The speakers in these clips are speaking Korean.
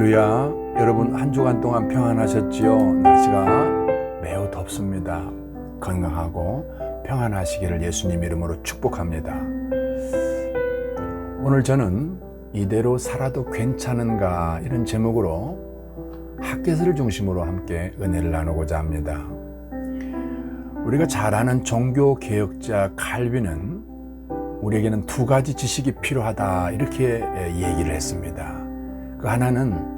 할렐루야. 여러분 한 주간 동안 평안하셨지요? 날씨가 매우 덥습니다. 건강하고 평안하시기를 예수님 이름으로 축복합니다. 오늘 저는 이대로 살아도 괜찮은가 이런 제목으로 학개서를 중심으로 함께 은혜를 나누고자 합니다. 우리가 잘 아는 종교개혁자 칼빈은 우리에게는 두 가지 지식이 필요하다 이렇게 얘기를 했습니다. 그 하나는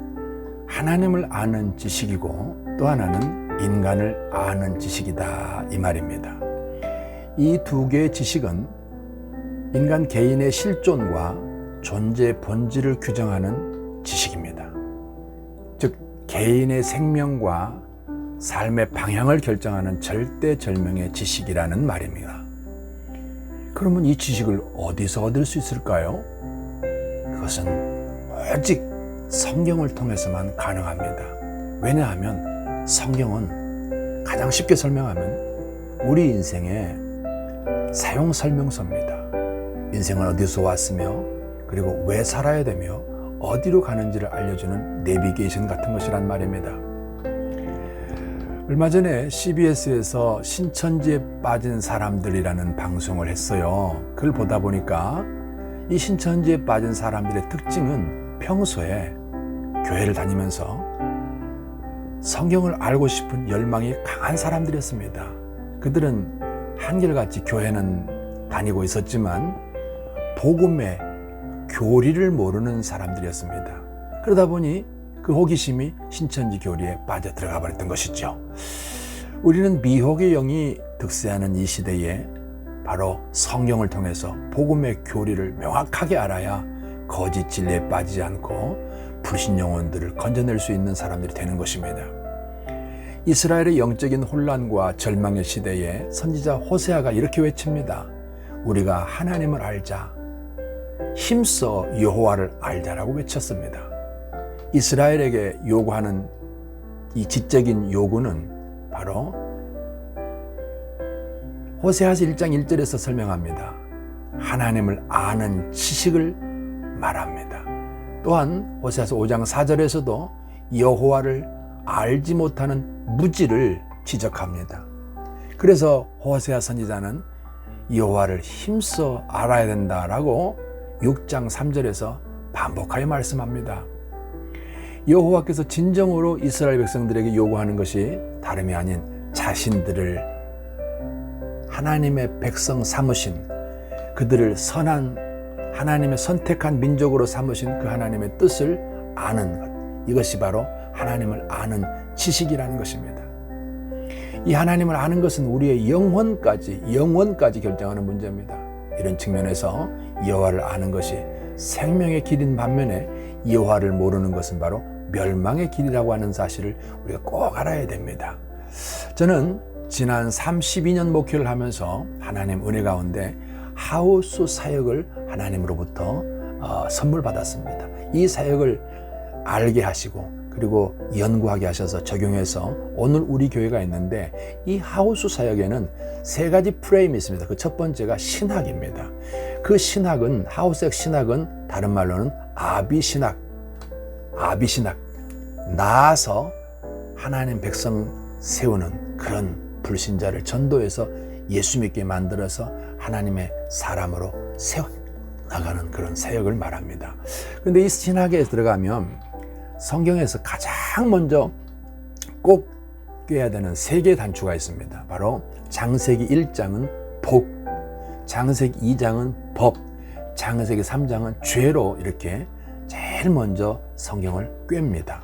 하나님을 아는 지식이고 또 하나는 인간을 아는 지식이다 이 말입니다. 이 두 개의 지식은 인간 개인의 실존과 존재 본질을 규정하는 지식입니다. 즉 개인의 생명과 삶의 방향을 결정하는 절대절명의 지식이라는 말입니다. 그러면 이 지식을 어디서 얻을 수 있을까요? 그것은 오직 성경을 통해서만 가능합니다. 왜냐하면 성경은 가장 쉽게 설명하면 우리 인생의 사용 설명서입니다. 인생은 어디서 왔으며 그리고 왜 살아야 되며 어디로 가는지를 알려주는 내비게이션 같은 것이란 말입니다. 얼마 전에 CBS에서 신천지에 빠진 사람들이라는 방송을 했어요. 그걸 보다 보니까 이 신천지에 빠진 사람들의 특징은 평소에 교회를 다니면서 성경을 알고 싶은 열망이 강한 사람들이었습니다. 그들은 한결같이 교회는 다니고 있었지만 복음의 교리를 모르는 사람들이었습니다. 그러다 보니 그 호기심이 신천지 교리에 빠져 들어가 버렸던 것이죠. 우리는 미혹의 영이 득세하는 이 시대에 바로 성경을 통해서 복음의 교리를 명확하게 알아야 거짓 진리에 빠지지 않고 불신 영혼들을 건져낼 수 있는 사람들이 되는 것입니다. 이스라엘의 영적인 혼란과 절망의 시대에 선지자 호세아가 이렇게 외칩니다. 우리가 하나님을 알자, 힘써 여호와를 알자라고 외쳤습니다. 이스라엘에게 요구하는 이 지적인 요구는 바로 호세아서 1장 1절에서 설명합니다. 하나님을 아는 지식을 말합니다. 또한 호세아서 5장 4절에서도 여호와를 알지 못하는 무지를 지적합니다. 그래서 호세아 선지자는 여호와를 힘써 알아야 된다라고 6장 3절에서 반복하여 말씀합니다. 여호와께서 진정으로 이스라엘 백성들에게 요구하는 것이 다름이 아닌 자신들을 하나님의 백성 삼으신 그들을 선한 하나님의 선택한 민족으로 삼으신 그 하나님의 뜻을 아는 것, 이것이 바로 하나님을 아는 지식이라는 것입니다. 이 하나님을 아는 것은 우리의 영혼까지 결정하는 문제입니다. 이런 측면에서 여호와를 아는 것이 생명의 길인 반면에 여호와를 모르는 것은 바로 멸망의 길이라고 하는 사실을 우리가 꼭 알아야 됩니다. 저는 지난 32년 목회를 하면서 하나님 은혜 가운데 하우스 사역을 하나님으로부터 선물 받았습니다. 이 사역을 알게 하시고 그리고 연구하게 하셔서 적용해서 오늘 우리 교회가 있는데 이 하우스 사역에는 세 가지 프레임이 있습니다. 그 첫 번째가 신학입니다. 그 신학은 하우스의 신학은 다른 말로는 아비신학 나아서 하나님 백성 세우는 그런 불신자를 전도해서 예수 믿게 만들어서 하나님의 사람으로 세워나가는 그런 사역을 말합니다. 그런데 이 신학에 들어가면 성경에서 가장 먼저 꼭 꿰야 되는 세 개의 단추가 있습니다. 바로 창세기 1장은 복, 창세기 2장은 법, 창세기 3장은 죄로 이렇게 제일 먼저 성경을 꿰입니다.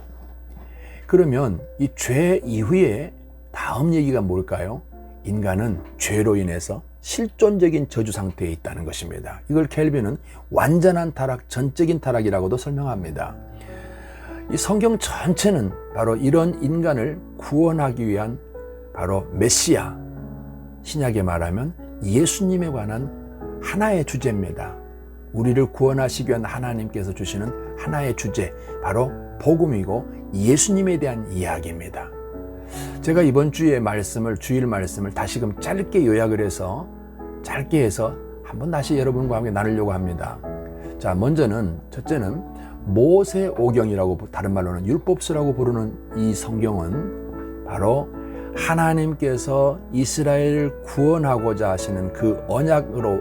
그러면 이 죄 이후에 다음 얘기가 뭘까요? 인간은 죄로 인해서 실존적인 저주 상태에 있다는 것입니다. 이걸 켈빈은 완전한 타락, 전적인 타락이라고도 설명합니다. 이 성경 전체는 바로 이런 인간을 구원하기 위한 바로 메시아, 신약에 말하면 예수님에 관한 하나의 주제입니다. 우리를 구원하시기 위한 하나님께서 주시는 하나의 주제, 바로 복음이고 예수님에 대한 이야기입니다. 제가 이번 주일 말씀을 다시금 짧게 요약을 해서 한번 다시 여러분과 함께 나누려고 합니다. 자, 첫째는 모세오경이라고, 다른 말로는 율법서라고 부르는 이 성경은 바로 하나님께서 이스라엘을 구원하고자 하시는 그 언약으로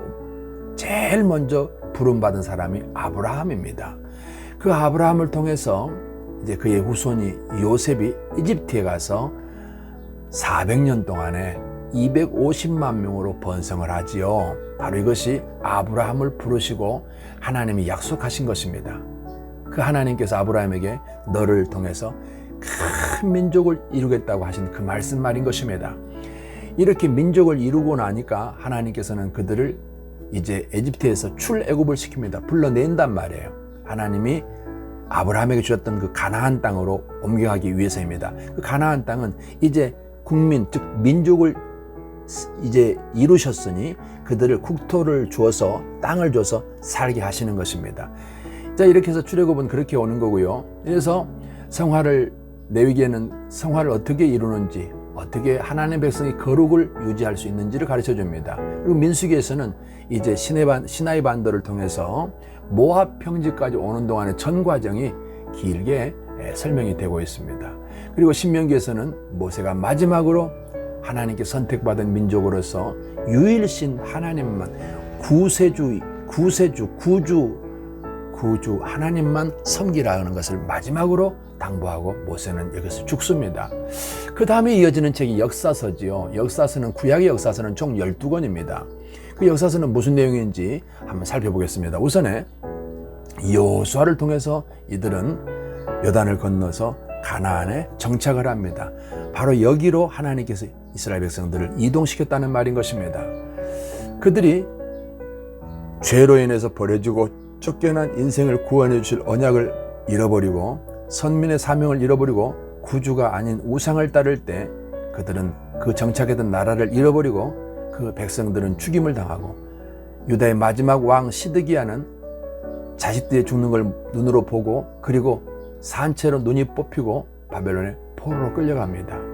제일 먼저 부름받은 사람이 아브라함입니다. 그 아브라함을 통해서 이제 그의 후손이 요셉이 이집트에 가서 400년 동안에 250만 명으로 번성을 하지요. 바로 이것이 아브라함을 부르시고 하나님이 약속하신 것입니다. 그 하나님께서 아브라함에게 너를 통해서 큰 민족을 이루겠다고 하신 그 말인 것입니다. 이렇게 민족을 이루고 나니까 하나님께서는 그들을 이제 에집트에서 출애굽을 시킵니다. 불러낸단 말이에요. 하나님이 아브라함에게 주셨던 그 가나안 땅으로 옮겨가기 위해서입니다. 그 가나안 땅은 이제 국민, 즉 민족을 이제 이루셨으니 그들을 국토를 주어서, 땅을 줘서 살게 하시는 것입니다. 자, 이렇게 해서 출애굽은 그렇게 오는 거고요. 그래서 레위기에는 성화를 어떻게 이루는지, 어떻게 하나님의 백성이 거룩을 유지할 수 있는지를 가르쳐 줍니다. 그리고 민수기에서는 이제 시나이 반도를 통해서 모압 평지까지 오는 동안의 전 과정이 길게 설명이 되고 있습니다. 그리고 신명기에서는 모세가 마지막으로 하나님께 선택받은 민족으로서 유일신 하나님만, 구주 하나님만 섬기라는 것을 마지막으로 당부하고 모세는 여기서 죽습니다. 그 다음에 이어지는 책이 역사서지요. 역사서는, 구약의 역사서는 총 12권입니다. 그 역사서는 무슨 내용인지 한번 살펴보겠습니다. 우선에 여호수아를 통해서 이들은 요단을 건너서 가나안에 정착을 합니다. 바로 여기로 하나님께서 이스라엘 백성들을 이동시켰다는 말인 것입니다. 그들이 죄로 인해서 버려지고 쫓겨난 인생을 구원해 주실 언약을 잃어버리고 선민의 사명을 잃어버리고 구주가 아닌 우상을 따를 때 그들은 그 정착했던 나라를 잃어버리고 그 백성들은 죽임을 당하고 유다의 마지막 왕 시드기야는 자식들이 죽는 걸 눈으로 보고 그리고 산채로 눈이 뽑히고 바벨론의 포로로 끌려갑니다.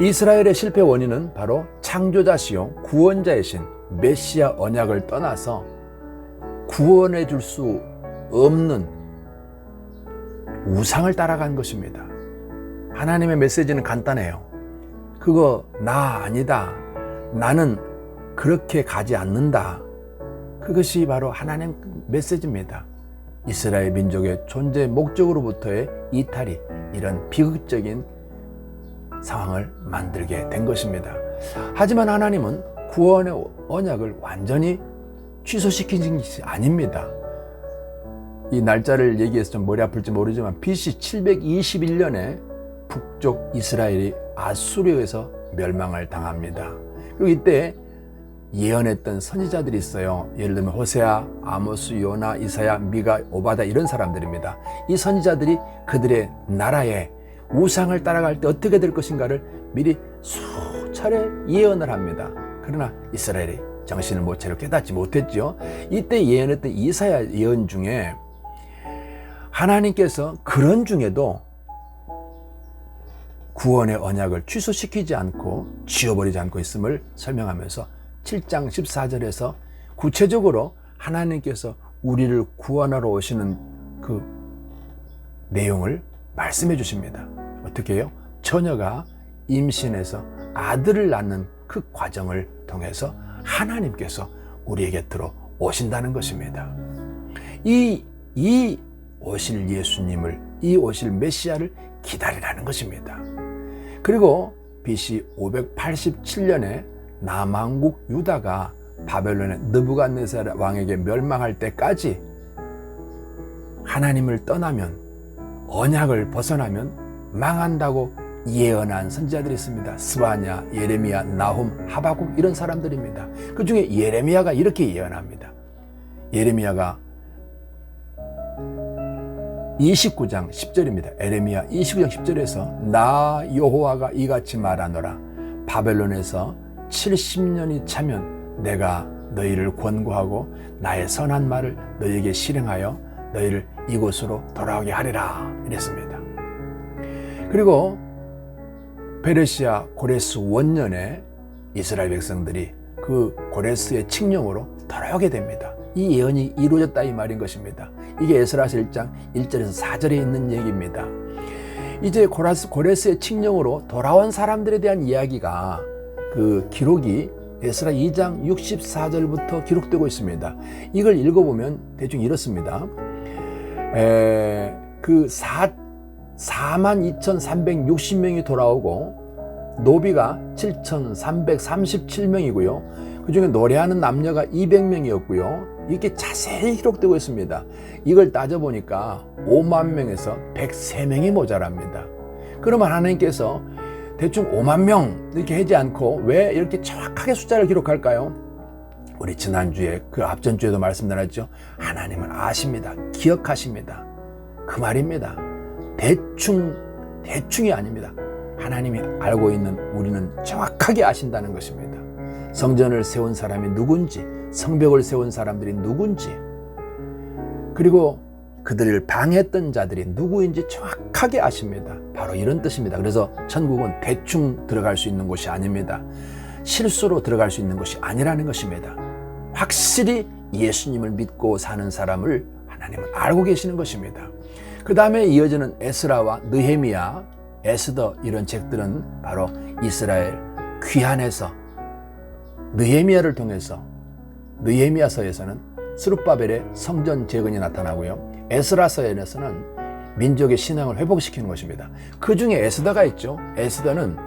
이스라엘의 실패 원인은 바로 창조자시요 구원자이신 메시아 언약을 떠나서 구원해 줄 수 없는 우상을 따라간 것입니다. 하나님의 메시지는 간단해요. 그거 나 아니다. 나는 그렇게 가지 않는다. 그것이 바로 하나님 메시지입니다. 이스라엘 민족의 존재 목적으로부터의 이탈이 이런 비극적인 상황을 만들게 된 것입니다. 하지만 하나님은 구원의 언약을 완전히 취소시킨 것이 아닙니다. 이 날짜를 얘기해서 좀 머리 아플지 모르지만 BC 721년에 북쪽 이스라엘이 아수르에서 멸망을 당합니다. 그리고 이때 예언했던 선지자들이 있어요. 예를 들면 호세아, 아모스, 요나, 이사야, 미가, 오바다 이런 사람들입니다. 이 선지자들이 그들의 나라에 우상을 따라갈 때 어떻게 될 것인가를 미리 수차례 예언을 합니다. 그러나 이스라엘이 정신을 못 차려 깨닫지 못했죠. 이때 예언했던 이사야 예언 중에 하나님께서 그런 중에도 구원의 언약을 취소시키지 않고 지워버리지 않고 있음을 설명하면서 7장 14절에서 구체적으로 하나님께서 우리를 구원하러 오시는 그 내용을 말씀해 주십니다. 어떻게 해요? 처녀가 임신해서 아들을 낳는 그 과정을 통해서 하나님께서 우리의 곁으로 오신다는 것입니다. 이 오실 예수님을, 이 오실 메시아를 기다리라는 것입니다. 그리고 BC 587년에 남왕국 유다가 바벨론의 느부갓네살 왕에게 멸망할 때까지 하나님을 떠나면, 언약을 벗어나면 망한다고 예언한 선지자들이 있습니다. 스바냐, 예레미야, 나훔, 하박국 이런 사람들입니다. 그 중에 예레미야가 이렇게 예언합니다. 예레미야가 29장 10절입니다. 에레미야 29장 10절에서 나 여호와가 이같이 말하노라. 바벨론에서 70년이 차면 내가 너희를 권고하고 나의 선한 말을 너희에게 실행하여 너희를 이곳으로 돌아오게 하리라 이랬습니다. 그리고 페르시아 고레스 원년에 이스라엘 백성들이 그 고레스의 칙령으로 돌아오게 됩니다. 이 예언이 이루어졌다 이 말인 것입니다. 이게 에스라서 1장 1절에서 4절에 있는 얘기입니다. 이제 고레스의 칙령으로 돌아온 사람들에 대한 이야기가 그 기록이 에스라 2장 64절부터 기록되고 있습니다. 이걸 읽어보면 대충 이렇습니다. 그 42,360명이 돌아오고 노비가 7,337명이고요. 그 중에 노래하는 남녀가 200명이었고요. 이렇게 자세히 기록되고 있습니다. 이걸 따져보니까 5만 명에서 103명이 모자랍니다. 그러면 하나님께서 대충 5만 명 이렇게 하지 않고 왜 이렇게 정확하게 숫자를 기록할까요? 우리 지난주에 그 앞전주에도 말씀드렸죠. 하나님은 아십니다. 기억하십니다. 그 말입니다. 대충이 아닙니다. 하나님이 알고 있는 우리는 정확하게 아신다는 것입니다. 성전을 세운 사람이 누군지, 성벽을 세운 사람들이 누군지, 그리고 그들을 방해했던 자들이 누구인지 정확하게 아십니다. 바로 이런 뜻입니다. 그래서 천국은 대충 들어갈 수 있는 곳이 아닙니다. 실수로 들어갈 수 있는 것이 아니라는 것입니다. 확실히 예수님을 믿고 사는 사람을 하나님은 알고 계시는 것입니다. 그 다음에 이어지는 에스라와 느헤미야, 에스더 이런 책들은 바로 이스라엘 귀환에서 느헤미야를 통해서 느헤미야서에서는 스룹바벨의 성전 재건이 나타나고요. 에스라서에서는 민족의 신앙을 회복시키는 것입니다. 그 중에 에스더가 있죠. 에스더는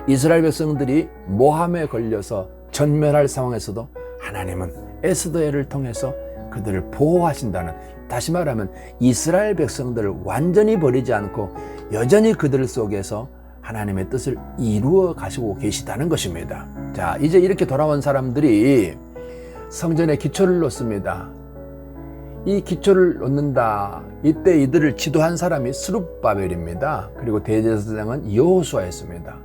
이스라엘 백성들이 모함에 걸려서 전멸할 상황에서도 하나님은 에스더를 통해서 그들을 보호하신다는, 다시 말하면 이스라엘 백성들을 완전히 버리지 않고 여전히 그들 속에서 하나님의 뜻을 이루어 가시고 계시다는 것입니다. 자, 이제 이렇게 돌아온 사람들이 성전에 기초를 놓습니다. 이 기초를 놓는다. 이때 이들을 지도한 사람이 스룹바벨입니다. 그리고 대제사장은 여호수아였습니다.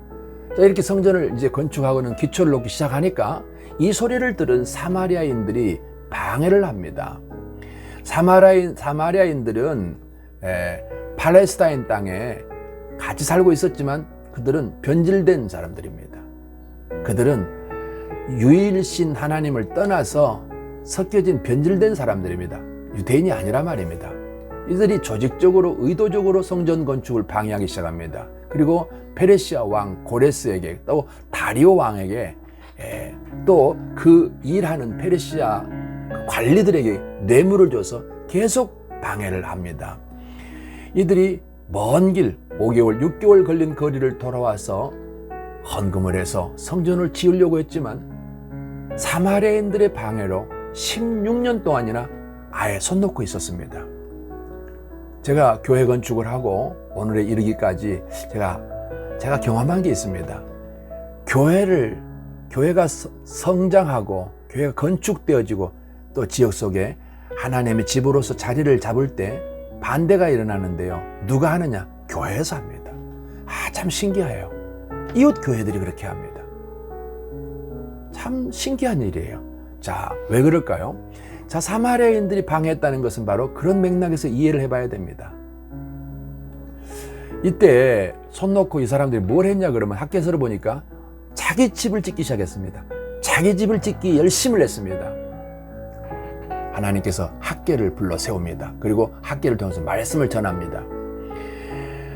자, 이렇게 성전을 이제 건축하고는 기초를 놓기 시작하니까 이 소리를 들은 사마리아인들이 방해를 합니다. 사마리아인들은 팔레스타인 땅에 같이 살고 있었지만 그들은 변질된 사람들입니다. 그들은 유일신 하나님을 떠나서 섞여진 변질된 사람들입니다. 유대인이 아니라 말입니다. 이들이 조직적으로 의도적으로 성전 건축을 방해하기 시작합니다. 그리고 페르시아 왕 고레스에게 또 다리오 왕에게 또 그 일하는 페르시아 관리들에게 뇌물을 줘서 계속 방해를 합니다. 이들이 먼 길 5개월, 6개월 걸린 거리를 돌아와서 헌금을 해서 성전을 지으려고 했지만 사마리아인들의 방해로 16년 동안이나 아예 손 놓고 있었습니다. 제가 교회 건축을 하고 오늘에 이르기까지 제가 경험한 게 있습니다. 교회가 성장하고 교회가 건축되어지고 또 지역 속에 하나님의 집으로서 자리를 잡을 때 반대가 일어나는데요. 누가 하느냐? 교회에서 합니다. 참 신기해요. 이웃 교회들이 그렇게 합니다. 참 신기한 일이에요. 자, 왜 그럴까요? 자, 사마리아인들이 방해했다는 것은 바로 그런 맥락에서 이해를 해봐야 됩니다. 이때 손 놓고 이 사람들이 뭘 했냐 그러면 학개서를 보니까 자기 집을 짓기 시작했습니다. 자기 집을 짓기 열심을 냈습니다. 하나님께서 학개를 불러 세웁니다. 그리고 학개를 통해서 말씀을 전합니다.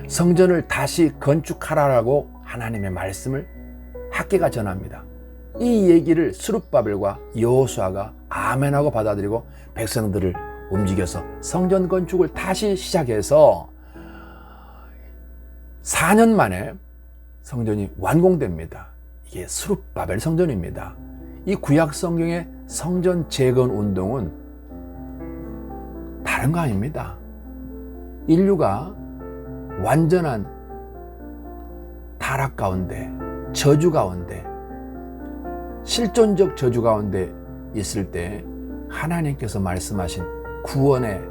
성전을 다시 건축하라라고 하나님의 말씀을 학개가 전합니다. 이 얘기를 스룹바벨과 여호수아가 아멘하고 받아들이고 백성들을 움직여서 성전 건축을 다시 시작해서 4년 만에 성전이 완공됩니다. 이게 스룹바벨 성전입니다. 이 구약 성경의 성전 재건 운동은 다른 거 아닙니다. 인류가 완전한 타락 가운데, 저주 가운데, 실존적 저주 가운데 있을 때 하나님께서 말씀하신 구원의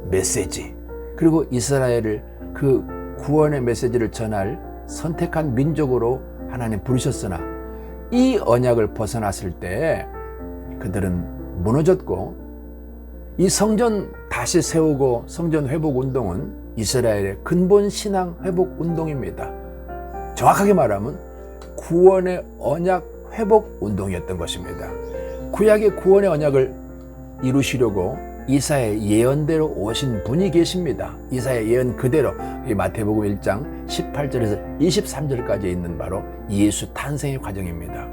메시지, 그리고 이스라엘을 그 구원의 메시지를 전할 선택한 민족으로 하나님 부르셨으나 이 언약을 벗어났을 때 그들은 무너졌고, 이 성전 다시 세우고 성전 회복 운동은 이스라엘의 근본 신앙 회복 운동입니다. 정확하게 말하면 구원의 언약 회복 운동이었던 것입니다. 구약의 구원의 언약을 이루시려고 이사야의 예언대로 오신 분이 계십니다. 이사야의 예언 그대로 마태복음 1장 18절에서 23절까지 있는 바로 예수 탄생의 과정입니다.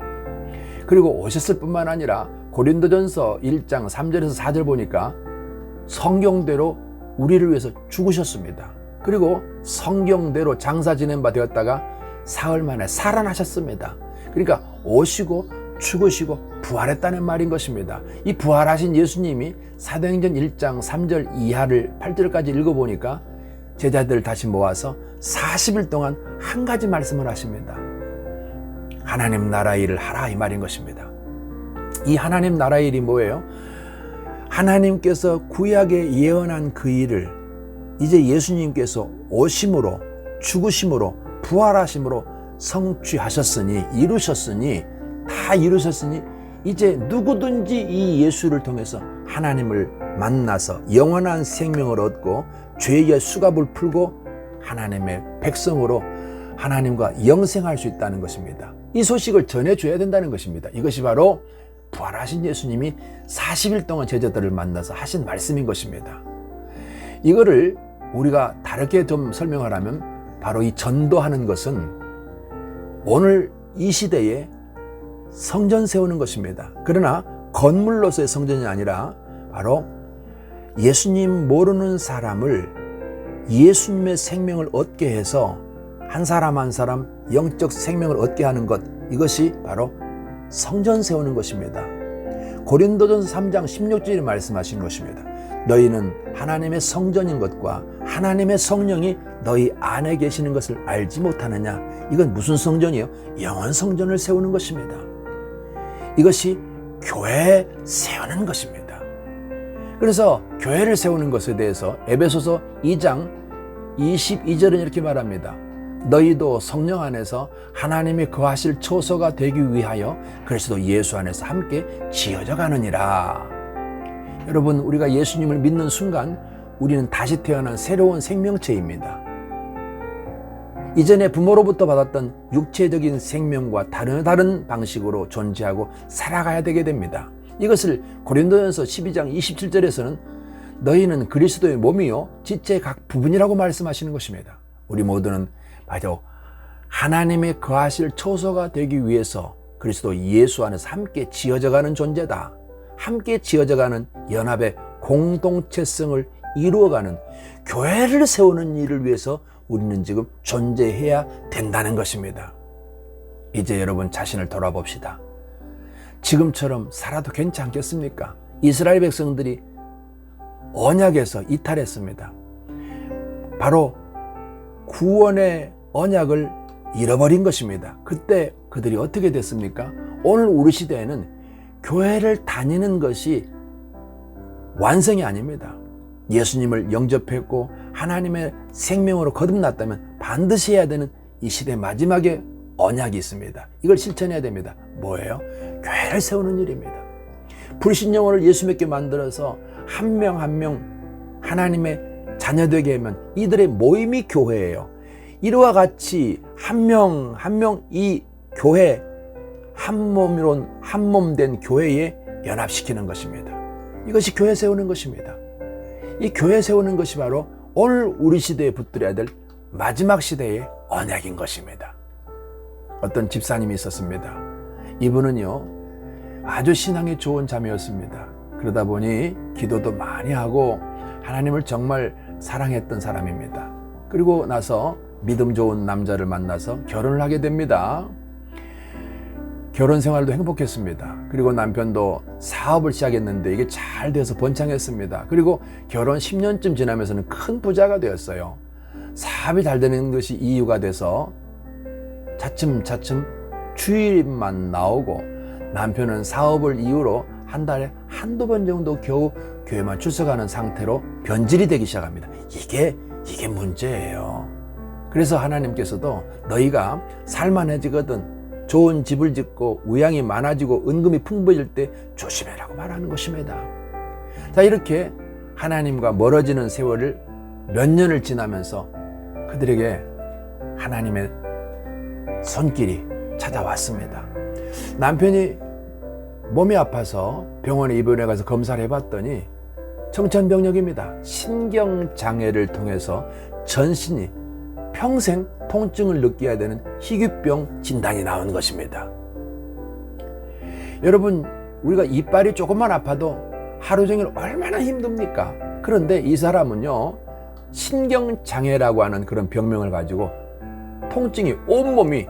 그리고 오셨을 뿐만 아니라 고린도전서 1장 3절에서 4절 보니까 성경대로 우리를 위해서 죽으셨습니다. 그리고 성경대로 장사 지낸 바 되었다가 사흘 만에 살아나셨습니다. 그러니까 오시고 죽으시고 부활했다는 말인 것입니다. 이 부활하신 예수님이 사도행전 1장 3절 이하를 8절까지 읽어보니까 제자들을 다시 모아서 40일 동안 한 가지 말씀을 하십니다. 하나님 나라 일을 하라, 이 말인 것입니다. 이 하나님 나라 일이 뭐예요? 하나님께서 구약에 예언한 그 일을 이제 예수님께서 오심으로, 죽으심으로, 부활하심으로 성취하셨으니, 이루셨으니, 다 이루셨으니 이제 누구든지 이 예수를 통해서 하나님을 만나서 영원한 생명을 얻고 죄의 수갑을 풀고 하나님의 백성으로 하나님과 영생할 수 있다는 것입니다. 이 소식을 전해줘야 된다는 것입니다. 이것이 바로 부활하신 예수님이 40일 동안 제자들을 만나서 하신 말씀인 것입니다. 이거를 우리가 다르게 좀 설명하라면 바로 이 전도하는 것은 오늘 이 시대에 성전 세우는 것입니다. 그러나 건물로서의 성전이 아니라 바로 예수님 모르는 사람을 예수님의 생명을 얻게 해서 한 사람 한 사람 영적 생명을 얻게 하는 것, 이것이 바로 성전 세우는 것입니다. 고린도전서 3장 16절에 말씀하신 것입니다. 너희는 하나님의 성전인 것과 하나님의 성령이 너희 안에 계시는 것을 알지 못하느냐. 이건 무슨 성전이요? 영원 성전을 세우는 것입니다. 이것이 교회 세우는 것입니다. 그래서 교회를 세우는 것에 대해서 에베소서 2장 22절은 이렇게 말합니다. 너희도 성령 안에서 하나님이 거하실 초소가 되기 위하여 그리스도 예수 안에서 함께 지어져 가느니라. 여러분, 우리가 예수님을 믿는 순간 우리는 다시 태어난 새로운 생명체입니다. 이전에 부모로부터 받았던 육체적인 생명과 다른 방식으로 존재하고 살아가야 되게 됩니다. 이것을 고린도전서 12장 27절에서는 너희는 그리스도의 몸이요 지체의 각 부분이라고 말씀하시는 것입니다. 우리 모두는 바로 하나님의 거하실 초소가 되기 위해서 그리스도 예수 안에서 함께 지어져가는 존재다. 함께 지어져가는 연합의 공동체성을 이루어가는 교회를 세우는 일을 위해서 우리는 지금 존재해야 된다는 것입니다. 이제 여러분 자신을 돌아봅시다. 지금처럼 살아도 괜찮겠습니까? 이스라엘 백성들이 언약에서 이탈했습니다. 바로 구원의 언약을 잃어버린 것입니다. 그때 그들이 어떻게 됐습니까? 오늘 우리 시대에는 교회를 다니는 것이 완성이 아닙니다. 예수님을 영접했고 하나님의 생명으로 거듭났다면 반드시 해야 되는 이 시대 마지막에 언약이 있습니다. 이걸 실천해야 됩니다. 뭐예요? 교회를 세우는 일입니다. 불신영혼을 예수 믿게 만들어서 한 명 한 명 하나님의 자녀되게 하면 이들의 모임이 교회예요. 이와 같이 한 명 한 명 이 교회 한 몸으로 한 몸 된 교회에 연합시키는 것입니다. 이것이 교회 세우는 것입니다. 이 교회 세우는 것이 바로 오늘 우리 시대에 붙들어야 될 마지막 시대의 언약인 것입니다. 어떤 집사님이 있었습니다. 이분은요 아주 신앙이 좋은 자매였습니다. 그러다 보니 기도도 많이 하고 하나님을 정말 사랑했던 사람입니다. 그리고 나서 믿음 좋은 남자를 만나서 결혼을 하게 됩니다. 결혼 생활도 행복했습니다. 그리고 남편도 사업을 시작했는데 이게 잘 돼서 번창했습니다. 그리고 결혼 10년쯤 지나면서는 큰 부자가 되었어요. 사업이 잘 되는 것이 이유가 돼서 차츰차츰 주일만 나오고 남편은 사업을 이유로 한 달에 한두 번 정도 겨우 교회만 출석하는 상태로 변질이 되기 시작합니다. 이게 문제예요. 그래서 하나님께서도 너희가 살만해지거든 좋은 집을 짓고 우양이 많아지고 은금이 풍부해질 때 조심해라고 말하는 것입니다. 자, 이렇게 하나님과 멀어지는 세월을 몇 년을 지나면서 그들에게 하나님의 손길이 찾아왔습니다. 남편이 몸이 아파서 병원에 입원해 가서 검사를 해봤더니 청천벽력입니다. 신경장애를 통해서 전신이 평생 통증을 느껴야 되는 희귀병 진단이 나온 것입니다. 여러분, 우리가 이빨이 조금만 아파도 하루 종일 얼마나 힘듭니까? 그런데 이 사람은요, 신경장애라고 하는 그런 병명을 가지고 통증이 온몸이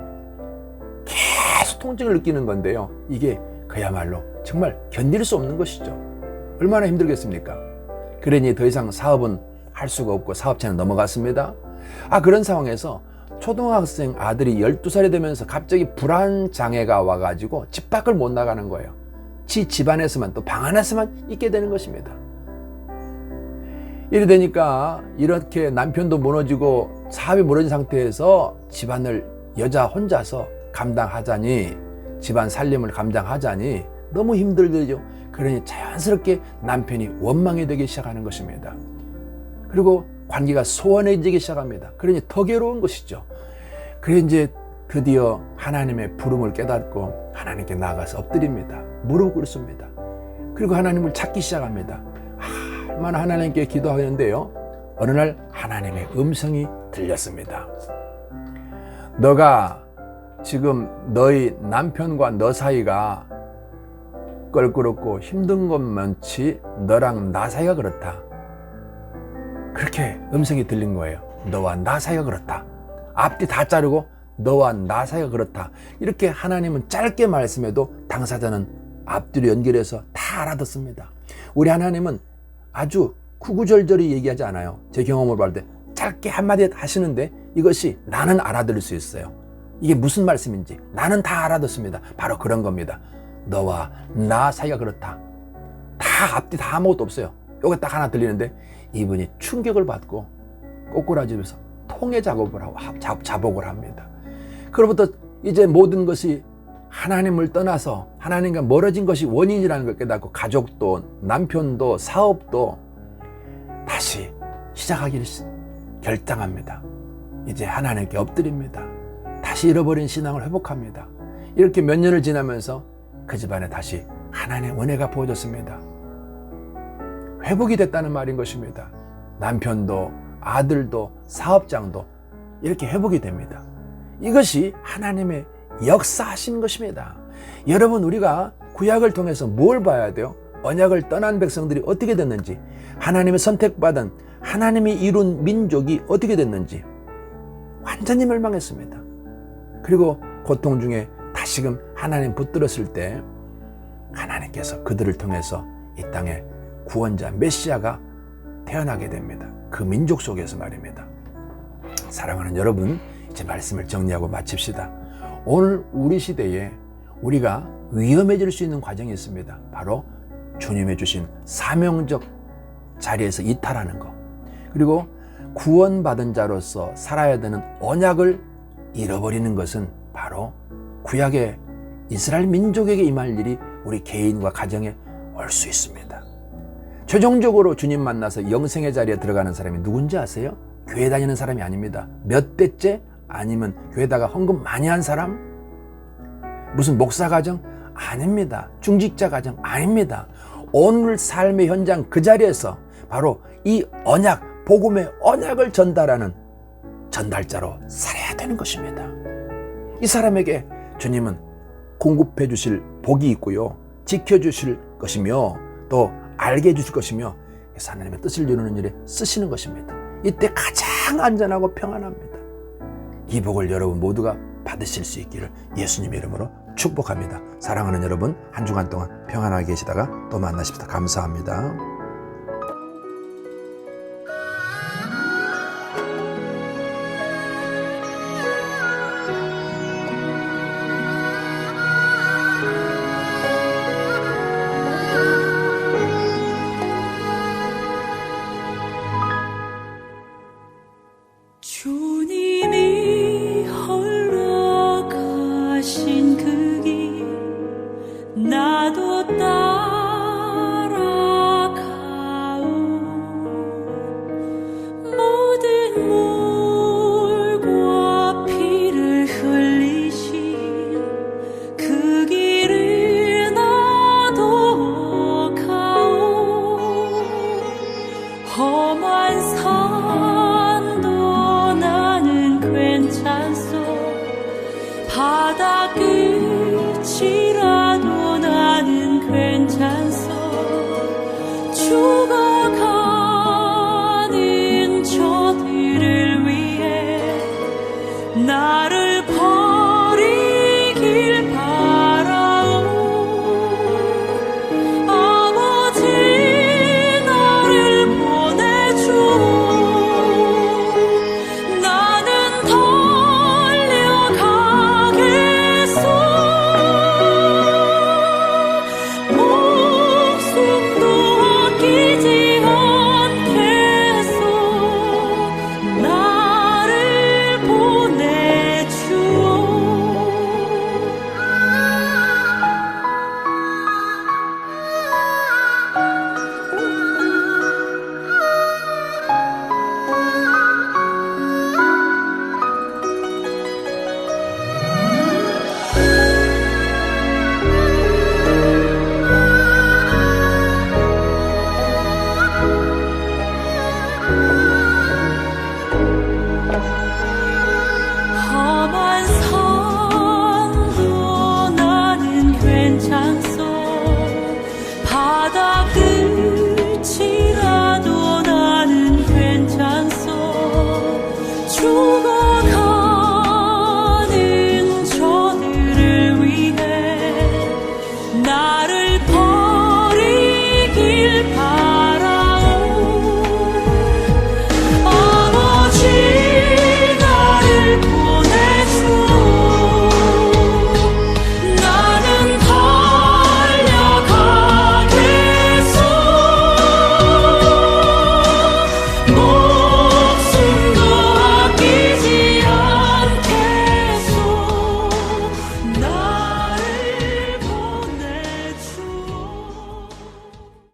계속 통증을 느끼는 건데요. 이게 그야말로 정말 견딜 수 없는 것이죠. 얼마나 힘들겠습니까? 그러니 더 이상 사업은 할 수가 없고 사업체는 넘어갔습니다. 그런 상황에서 초등학생 아들이 12살이 되면서 갑자기 불안장애가 와가지고 집 밖을 못 나가는 거예요. 집안에서만, 또 방 안에서만 있게 되는 것입니다. 이래 되니까 이렇게 남편도 무너지고 사업이 무너진 상태에서 집안을 여자 혼자서 감당하자니, 집안 살림을 감당하자니 너무 힘들죠. 그러니 자연스럽게 남편이 원망이 되기 시작하는 것입니다. 그리고 관계가 소원해지기 시작합니다. 그러니 더 괴로운 것이죠. 그래 이제 드디어 하나님의 부름을 깨닫고 하나님께 나아가서 엎드립니다. 무릎 꿇습니다. 그리고 하나님을 찾기 시작합니다. 얼마나 하나님께 기도하는데요. 어느 날 하나님의 음성이 들렸습니다. 너가 지금 너희 남편과 너 사이가 껄끄럽고 힘든 것 많지 너랑 나 사이가 그렇다. 그렇게 음성이 들린 거예요. 너와 나 사이가 그렇다. 앞뒤 다 자르고 너와 나 사이가 그렇다. 이렇게 하나님은 짧게 말씀해도 당사자는 앞뒤로 연결해서 다 알아듣습니다. 우리 하나님은 아주 구구절절히 얘기하지 않아요. 제 경험을 볼 때 짧게 한마디 하시는데 이것이 나는 알아들을 수 있어요. 이게 무슨 말씀인지 나는 다 알아듣습니다. 바로 그런 겁니다. 너와 나 사이가 그렇다. 다 앞뒤 다 아무것도 없어요. 요게 딱 하나 들리는데 이분이 충격을 받고 꼬꾸라지면서 통해 작업을 하고 자복을 합니다. 그로부터 이제 모든 것이 하나님을 떠나서 하나님과 멀어진 것이 원인이라는 걸 깨닫고 가족도 남편도 사업도 다시 시작하기를 결정합니다. 이제 하나님께 엎드립니다. 다시 잃어버린 신앙을 회복합니다. 이렇게 몇 년을 지나면서 그 집안에 다시 하나님의 은혜가 부어졌습니다. 회복이 됐다는 말인 것입니다. 남편도 아들도 사업장도 이렇게 회복이 됩니다. 이것이 하나님의 역사하신 것입니다. 여러분, 우리가 구약을 통해서 뭘 봐야 돼요? 언약을 떠난 백성들이 어떻게 됐는지, 하나님의 선택받은 하나님이 이룬 민족이 어떻게 됐는지 완전히 멸망했습니다. 그리고 고통 중에 다시금 하나님 붙들었을 때 하나님께서 그들을 통해서 이 땅에 구원자 메시아가 태어나게 됩니다. 그 민족 속에서 말입니다. 사랑하는 여러분, 이제 말씀을 정리하고 마칩시다. 오늘 우리 시대에 우리가 위험해질 수 있는 과정이 있습니다. 바로 주님이 주신 사명적 자리에서 이탈하는 것, 그리고 구원받은 자로서 살아야 되는 언약을 잃어버리는 것은 바로 구약의 이스라엘 민족에게 임할 일이 우리 개인과 가정에 올 수 있습니다. 최종적으로 주님 만나서 영생의 자리에 들어가는 사람이 누군지 아세요? 교회 다니는 사람이 아닙니다. 몇 대째? 아니면 교회다가 헌금 많이 한 사람? 무슨 목사 가정? 아닙니다. 중직자 가정? 아닙니다. 오늘 삶의 현장 그 자리에서 바로 이 언약, 복음의 언약을 전달하는 전달자로 살아야 되는 것입니다. 이 사람에게 주님은 공급해 주실 복이 있고요, 지켜주실 것이며 또 알게 해주실 것이며 하나님의 뜻을 이루는 일에 쓰시는 것입니다. 이때 가장 안전하고 평안합니다. 이 복을 여러분 모두가 받으실 수 있기를 예수님의 이름으로 축복합니다. 사랑하는 여러분, 한 주간 동안 평안하게 계시다가 또 만나십시다. 감사합니다. 주님이 홀로 가신 그 길 나도 따라가오. 모든 물과 피를 흘리신 그 길을 나아가오. 버